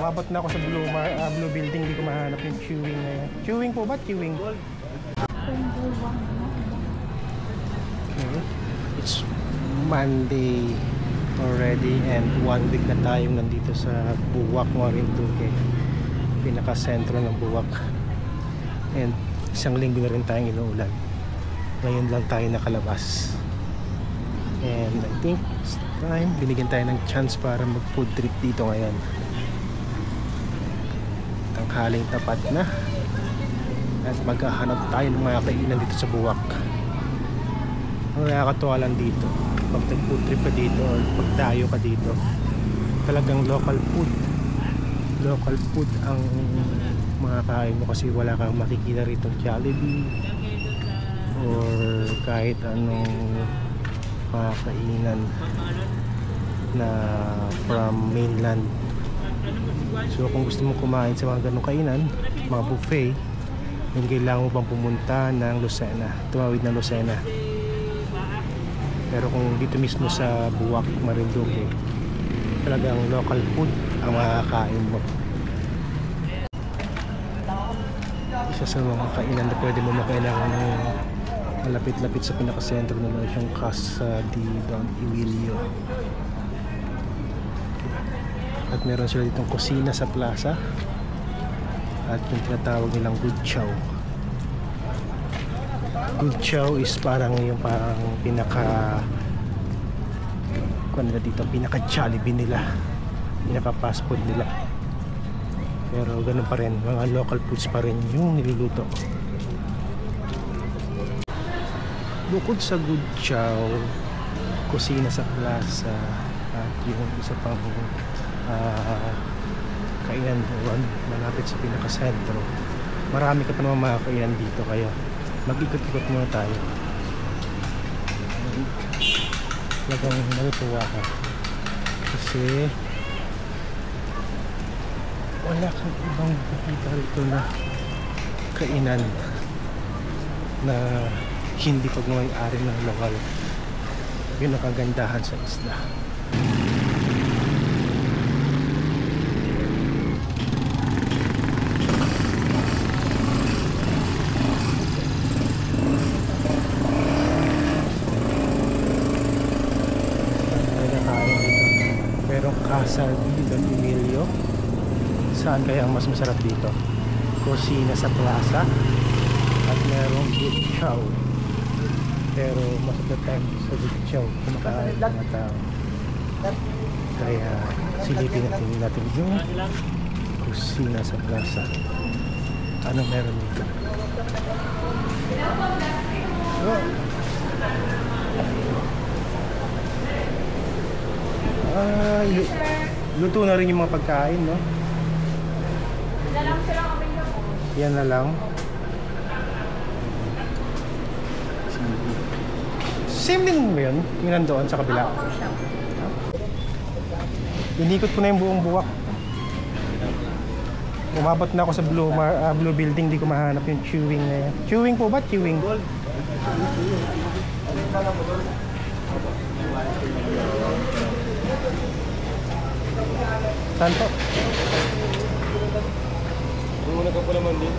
Umabot na ako sa Blue Building, hindi ko mahanap yung Chewing na yan. Chewing po ba? Chewing? Okay. It's Monday already and 1 week na tayong nandito sa Buwak, Marinduque. Pinaka-sentro ng Buwak. And isang linggo na rin tayong inuulan. Ngayon lang tayo nakalabas. And I think it's time, binigyan tayo ng chance para mag-food trip dito ngayon. Tanghaling tapat na. At maghahanap tayo ng mga kainan dito sa Buwak. Ang nakakatuwa lang dito, pag nag-food trip ka dito or pag dayo ka dito, talagang local food ang mga kain mo, kasi wala kang makikita rito Jollibee or kahit anong mga kainan na from mainland. So kung gusto mo kumain sa mga ganong kainan, mga buffet, yung kailangan mo pang pumunta ng Lucena, tumawid ng Lucena. Pero kung dito mismo sa Buwak, Marinduque, talagang local food ang makakain mo. Isa sa mga kainan na pwede mo makain ng malapit-lapit sa pinakasentro na yung Casa di Don Emilio. At meron sila ditong kusina sa plaza at yung tinatawag nilang Good Chow. Good Chow is parang yung pinaka nila dito, pinaka Jollibee nila, pinaka fast food nila. Pero ganun pa rin, mga local foods pa rin yung niluluto. Bukod sa Good Chow, kusina sa plaza, at yung isa pang kainan doon malapit sa pinakasentro, marami ka pa naman mga kainan dito, kaya mag-ikot-ikot muna tayo. Talagang natutuwa ka kasi wala kang ibang makikita rito na kainan na hindi pagmamay-ari ng lokal. Yun ang kagandahan sa isla. Casa di Don Emilio. Saan kaya ang mas masarap dito? Kusina sa plaza at merong Good Chow. Pero mas of the time sa Good Chow kumakain ng mga tao. Kaya silipin natin yung kusina sa plaza. Ano meron dito? Luto na rin yung mga pagkain, no? Yan na lang. Same din mo yun? Yung nandoon sa kabila? Inikot ko na yung buong Buwak. Umabot na ako sa Blue Building, di ko mahanap yung Chewing na yan. Chewing po ba? Chewing? Saan po? Muna ka po naman din.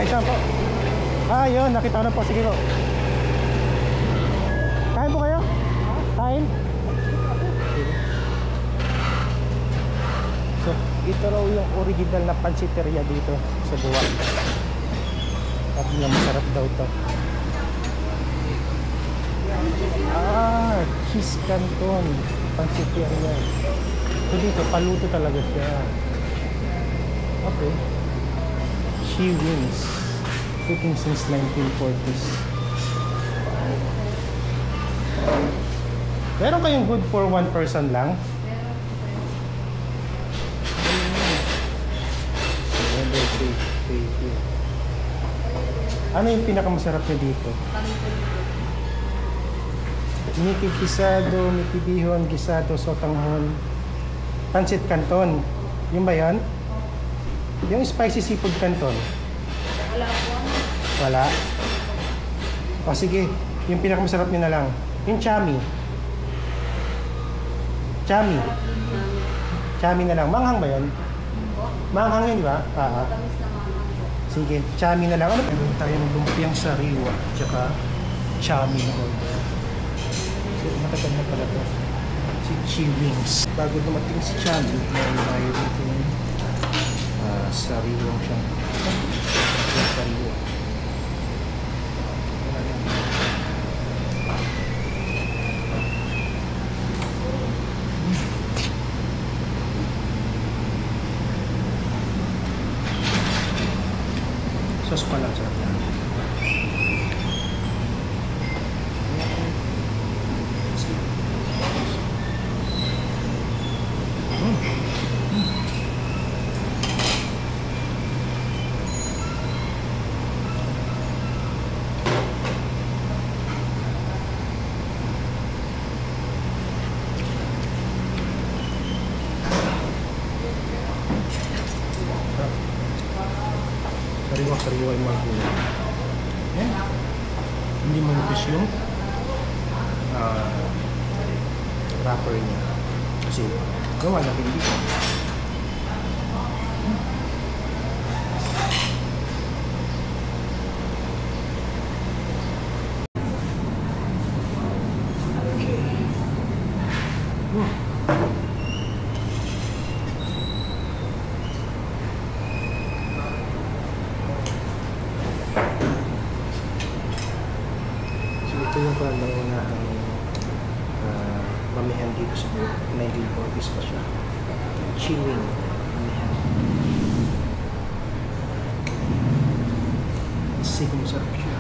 Ay, saan po? Yun, nakita na po. Sige po. Kain po kayo? Kain? So, ito raw yung original na pansiteria dito sa Buwak. At masarap daw ito. Cheese Canton pansiteria. So dito, paluto talaga siya. Okay. She Wins, cooking since 1940s. Meron kayong good for one person lang? Ayan. Okay, thank you. Ano yung pinakamasarap nyo dito? Nitid gisado, nitibihon, gisado, sotanghon, pancit canton. Yung ba yan? Yung spicy seafood canton. Wala po. Wala? O sige, yung pinakamasarap nyo na lang. Yung chami. Chami. Chami na lang. Manghang ba yun? Manghang yun, di ba? Tamis na manghang po. Sige, chami na lang. Ano? Meron tayong lumpiang sariwa, tsaka chami na order. So, matagal na pala to. Si Chi Wings. Bago dumating si chami, meron tayo dito yung sariwa siya. Yung sariwa. Sauce pa lang, sarap yan. Sariwa yung mga gulay. Yan. Hindi manipis yung wrapper niya. Kasi gawa natin dito. Okay. Ito yung panahon mamihan dito sa 1940s pa siya. Chewing mamihan. Kasi kung sarap siya.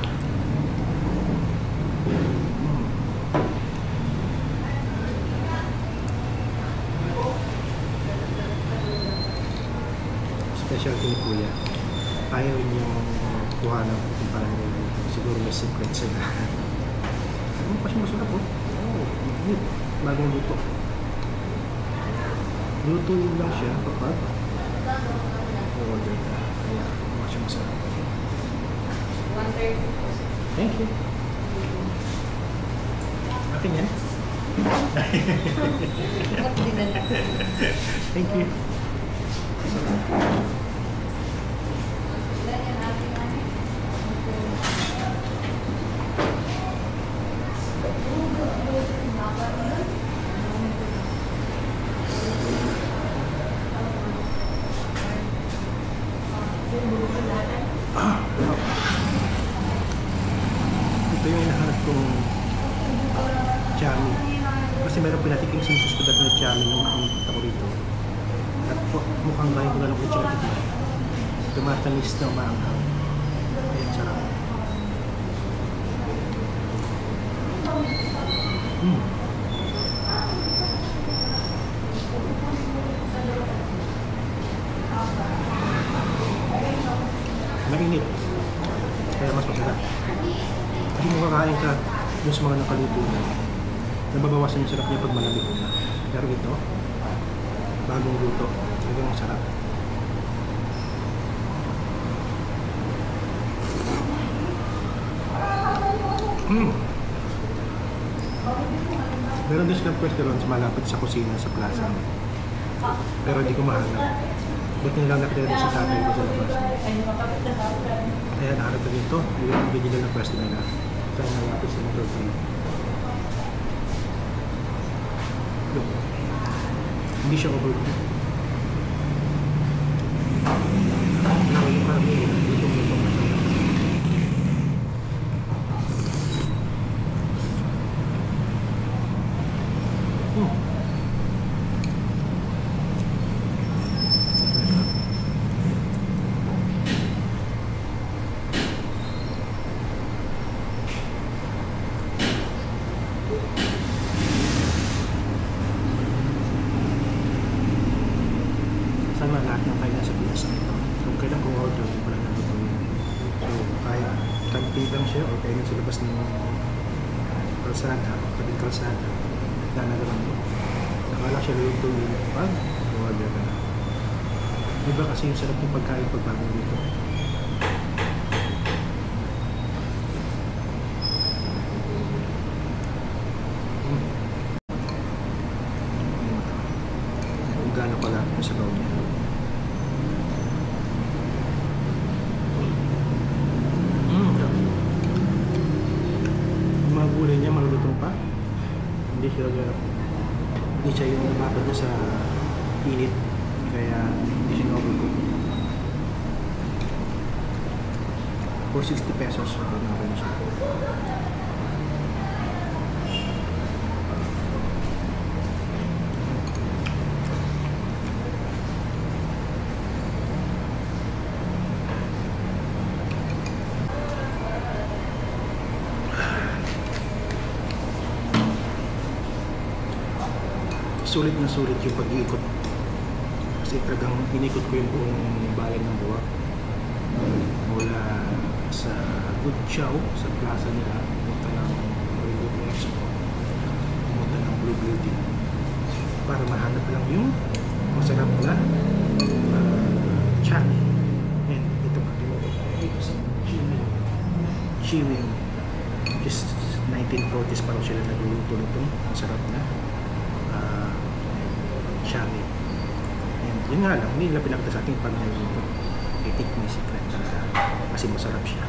Specialty ni Kuya. Ayaw niyong kuha ng kung parang siguro may secret sila. Ano pa siya masarap oh? Oo, good. Bagong luto. Lutuin lang siya kapag order ka. Kaya ano siya masarap. 130. Thank you. Akin yan? Thank you. Ito yung hinahanap kong chami. Kasi meron pinatikim sa misis ko dati na chami nung punta ko rito. At mukhang bayan ko na lang kung siya natin. Tumatamis na umaanghang. Ayan, sarap. Mainit. Kaya mas masarap. Hindi mo kakain ka dun sa mga nakaluto na. Nababawasan yung sarap niya pag malamig na. Pero ito, bagong luto. Talagang masarap. Meron din silang pwesto ron malapit sa kusina sa plaza. Pero hindi ko mahanap. Buti nilang nakita rin sa tatay ko sa labas. Kaya nahanap na dito. Bigyan nila ng pwesto nila. Sa malapit sa motor 3. Look. Hindi siya overcooked. Nakawin pa rin. Lutong-lutong na siya. Sana lahat ng kain nasa Pinas ito. kailan kong order, hindi pala nandito yun. So, kahit camping lang siya o kaya sa labas ng kalsada, kabing kalsada, nanagalan mo. Nakala siya lulutuin pag order ka na. Iba kasi yung sarap ng pagkain pagbago dito. Kung gaano pala yung sabaw niya. Yung mga gulay niya malulutong pa. Hindi siya yung nababad na sa init. Kaya hindi siya na-overcook. For 60 pesos, okay na siya. Sulit na sulit yung pag-iikot. Kasi talagang inikot ko yung buong bayan ng Buwak. Mula sa Gutyaw, sa plaza nila, pumunta ng Marilog Expo, pumunta ng Blue Building, para mahanap lang yung masarap na chami. And ito ba? Chiwing. Just 1940s pa rin sila nagluluto nitong masarap na chami. And yun nga lang, hindi nila pinakita sa ating pag niluluto. I think may secret talaga kasi masarap siya.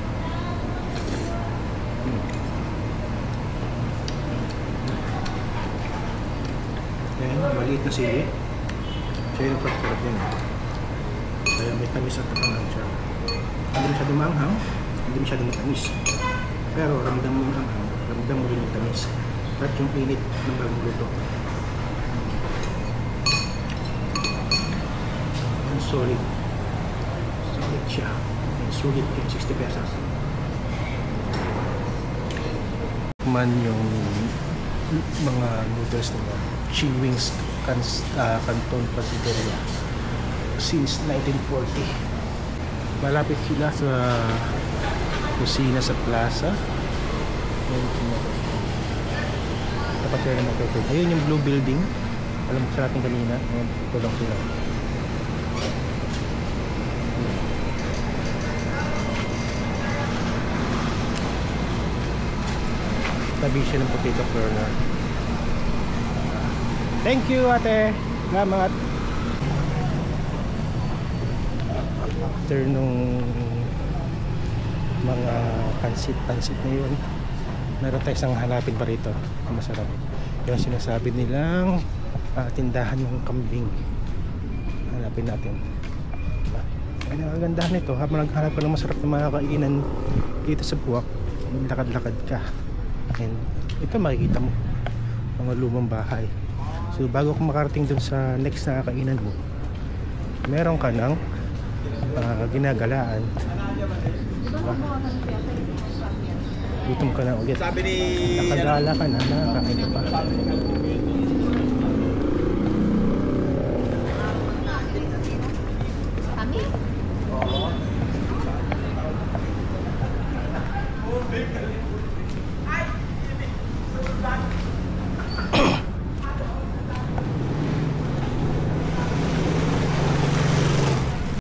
Then, maliit na sili. Siya yung pagkarap yan. Kaya may tamis at tatangan siya. Hindi masyadong maanghang, hindi masyadong matamis. Pero ramdam mo yung anghang, ramdam mo rin yung tamis. At yung init ng bagong luto. Solid siya, sulit yung 60 pesos. Man yung mga noodles nila, Chiwings Canton Pasteleria since 1940. Malapit sila sa kusina sa plaza. Tapat sila ng mga. Ayun yung blue building, alam ko sa ating kanina. Ito lang sila. Tabi siya ng potato curler. Thank you, ate. Salamat. After nung mga pansit na yun, meron tayo isang hanapin pa rito. Masarap. Yung sinasabi nilang tindahan ng kambing. Hanapin natin. Ay, nakagandahan nito. Habang naghanap ka ng masarap na mga kainan dito sa Buwak, maglakad-lakad ka. And ito makikita mo mga lumang bahay. So bago ka makarating dun sa next na kainan mo, meron ka ng ginagalaan. Diba? Gutom ka na ulit. Nakagala ka na, nakakain ka pa.